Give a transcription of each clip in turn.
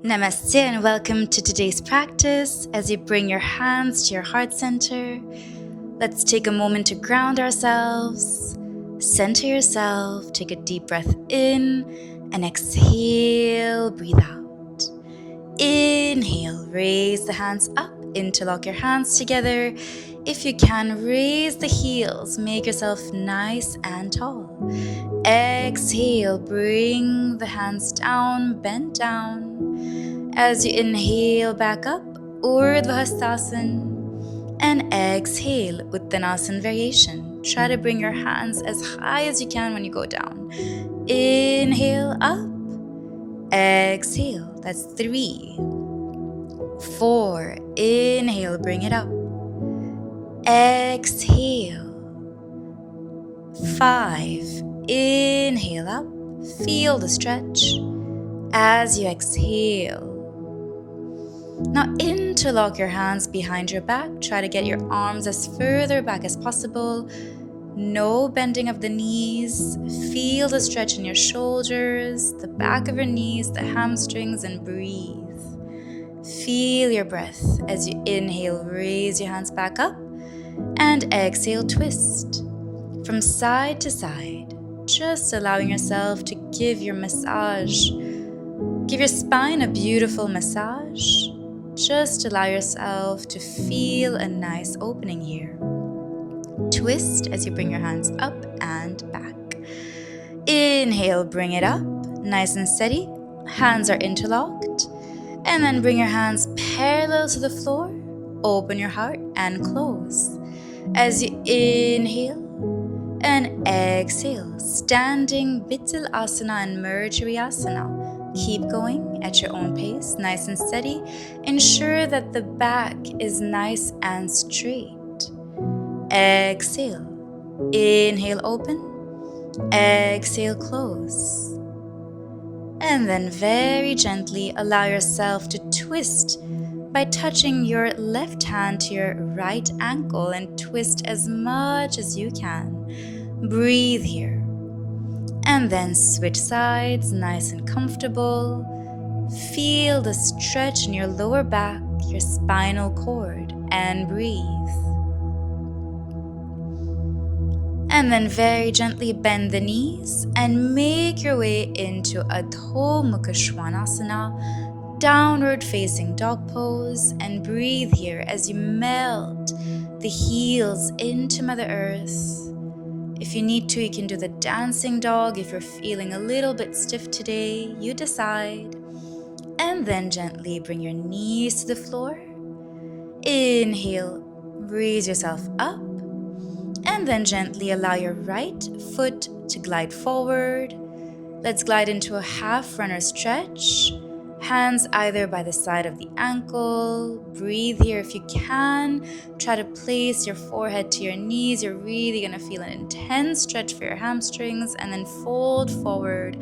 Namaste and welcome to today's practice. As you bring your hands to your heart center, let's take a moment to ground ourselves. Center yourself, take a deep breath in and exhale, breathe out. Inhale, raise the hands up, interlock your hands together. If you can, raise the heels, make yourself nice and tall. Exhale, bring the hands down, bend down. As you inhale back up, Urdhva Hastasana, and exhale, Uttanasana variation. Try to bring your hands as high as you can when you go down. Inhale up, exhale, that's 3, 4, inhale, bring it up, exhale, 5, inhale up, feel the stretch as you exhale. Now interlock your hands behind your back. Try to get your arms as further back as possible. No bending of the knees. Feel the stretch in your shoulders, the back of your knees, the hamstrings, and breathe. Feel your breath as you inhale, raise your hands back up, and exhale, twist from side to side. Just allowing yourself to give your massage. Give your spine a beautiful massage. Just allow yourself to feel a nice opening here. Twist as you bring your hands up and back. Inhale, bring it up, nice and steady. Hands are interlocked. And then bring your hands parallel to the floor. Open your heart and close. As you inhale and exhale, standing Bittal Asana and Murjari Asana. Keep going at your own pace, nice and steady. Ensure that the back is nice and straight. Exhale. Inhale, open. Exhale, close. And then very gently allow yourself to twist by touching your left hand to your right ankle and twist as much as you can. Breathe here. And then switch sides, nice and comfortable. Feel the stretch in your lower back, your spinal cord, and breathe. And then very gently bend the knees and make your way into Adho Mukha Svanasana, downward facing dog pose, and breathe here as you melt the heels into Mother Earth. If you need to, you can do the dancing dog. If you're feeling a little bit stiff today, you decide. And then gently bring your knees to the floor. Inhale, raise yourself up. And then gently allow your right foot to glide forward. Let's glide into a half runner stretch. Hands either by the side of the ankle. Breathe here if you can. Try to place your forehead to your knees. You're really going to feel an intense stretch for your hamstrings. And then fold forward.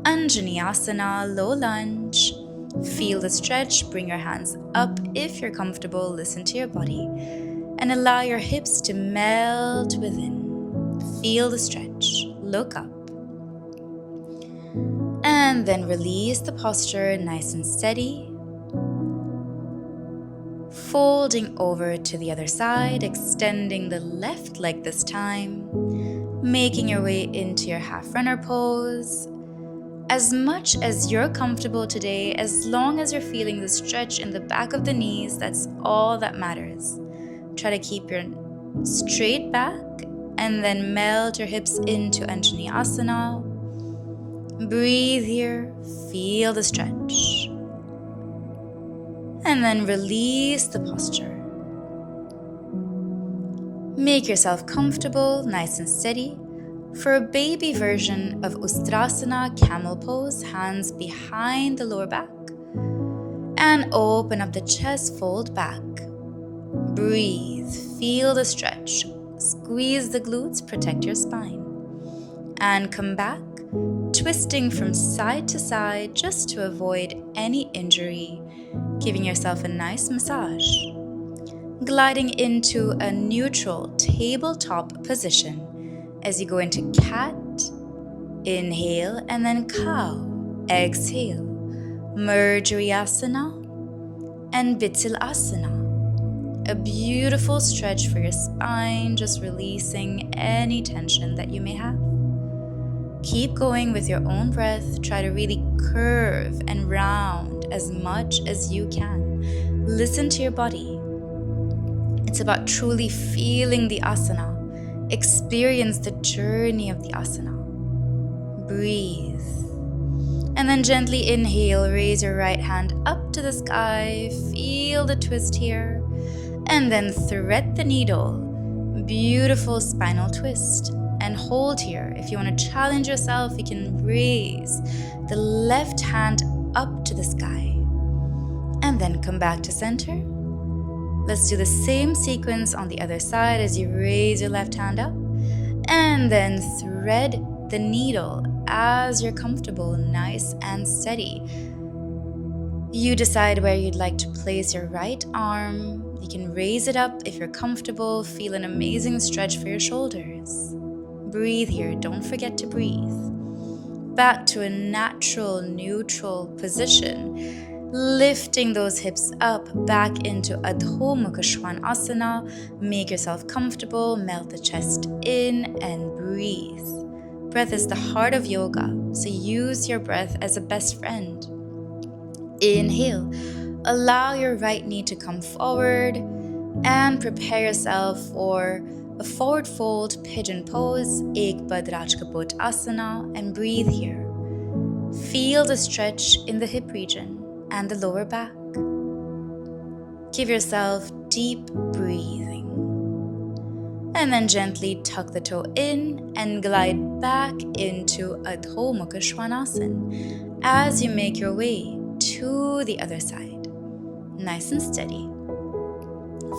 Anjani Asana, low lunge. Feel the stretch. Bring your hands up if you're comfortable. Listen to your body. And allow your hips to melt within. Feel the stretch. Look up. And then release the posture nice and steady. Folding over to the other side, extending the left leg this time. Making your way into your half runner pose. As much as you're comfortable today, as long as you're feeling the stretch in the back of the knees, that's all that matters. Try to keep your straight back and then melt your hips into Anjani Asana. Breathe here, feel the stretch. And then release the posture. Make yourself comfortable, nice and steady. For a baby version of Ustrasana, camel pose, hands behind the lower back. And open up the chest, fold back. Breathe, feel the stretch. Squeeze the glutes, protect your spine. And come back, twisting from side to side just to avoid any injury, giving yourself a nice massage. Gliding into a neutral tabletop position as you go into cat, inhale, and then cow, exhale. Murjariasana, and Bittilasana. A beautiful stretch for your spine, just releasing any tension that you may have. Keep going with your own breath. Try to really curve and round as much as you can. Listen to your body. It's about truly feeling the asana. Experience the journey of the asana. Breathe. And then gently inhale, raise your right hand up to the sky. Feel the twist here. And then thread the needle. Beautiful spinal twist. And hold here. If you want to challenge yourself, you can raise the left hand up to the sky. And then come back to center. Let's do the same sequence on the other side as you raise your left hand up. And then thread the needle as you're comfortable, nice and steady. You decide where you'd like to place your right arm. You can raise it up if you're comfortable. Feel an amazing stretch for your shoulders. Breathe here. Don't forget to breathe. Back to a natural, neutral position. Lifting those hips up, back into Adho Mukha Svanasana. Make yourself comfortable, melt the chest in and breathe. Breath is the heart of yoga, so use your breath as a best friend. Inhale, allow your right knee to come forward and prepare yourself for a forward fold pigeon pose, Ek Badraj Kapot Asana, and breathe here. Feel the stretch in the hip region and the lower back. Give yourself deep breathing. And then gently tuck the toe in and glide back into Adho Mukha Svanasana as you make your way to the other side. Nice and steady.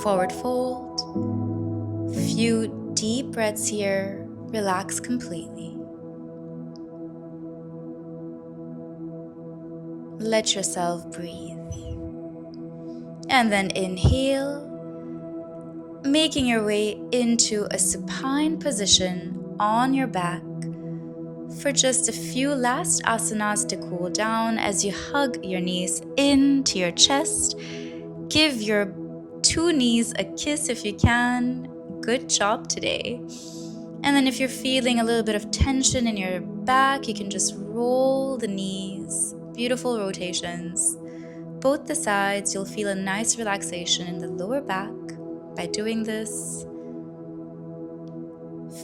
Forward fold. Few deep breaths here. Relax completely. Let yourself breathe. And then inhale, making your way into a supine position on your back for just a few last asanas to cool down as you hug your knees into your chest. Give your two knees a kiss if you can. Good job today. And then if you're feeling a little bit of tension in your back, you can just roll the knees. Beautiful rotations. Both the sides, you'll feel a nice relaxation in the lower back by doing this.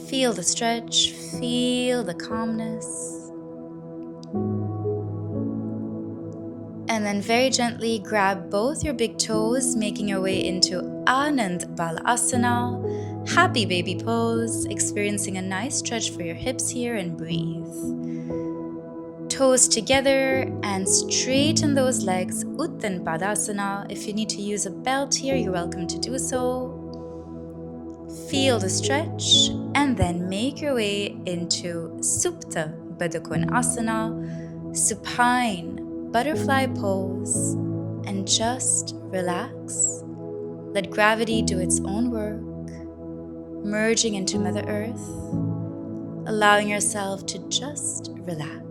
Feel the stretch, feel the calmness. And then very gently grab both your big toes, making your way into Anand Balasana, happy baby pose, experiencing a nice stretch for your hips here, and breathe. Toes together and straighten those legs, Uttan Padasana. If you need to use a belt here, you're welcome to do so. Feel the stretch and then make your way into Supta Baddha Konasana, supine butterfly pose, and just relax. Let gravity do its own work, merging into Mother Earth, allowing yourself to just relax.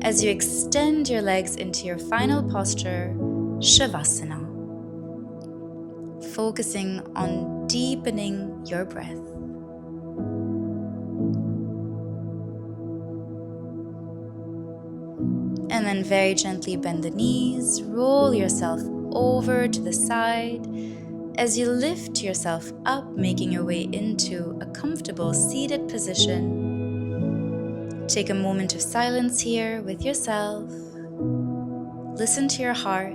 As you extend your legs into your final posture, Shavasana, focusing on deepening your breath. And then very gently bend the knees, roll yourself over to the side as you lift yourself up, making your way into a comfortable seated position. Take a moment of silence here with yourself. Listen to your heart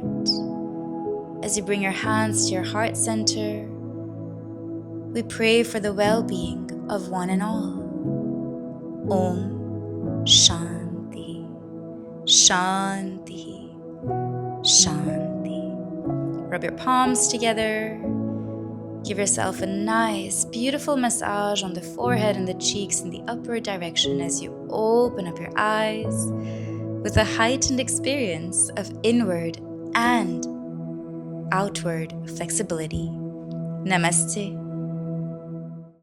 as you bring your hands to your heart center. We pray for the well-being of one and all. Om Shanti, Shanti, Shanti. Rub your palms together. Give yourself a nice, beautiful massage on the forehead and the cheeks in the upward direction as you open up your eyes with a heightened experience of inward and outward flexibility. Namaste.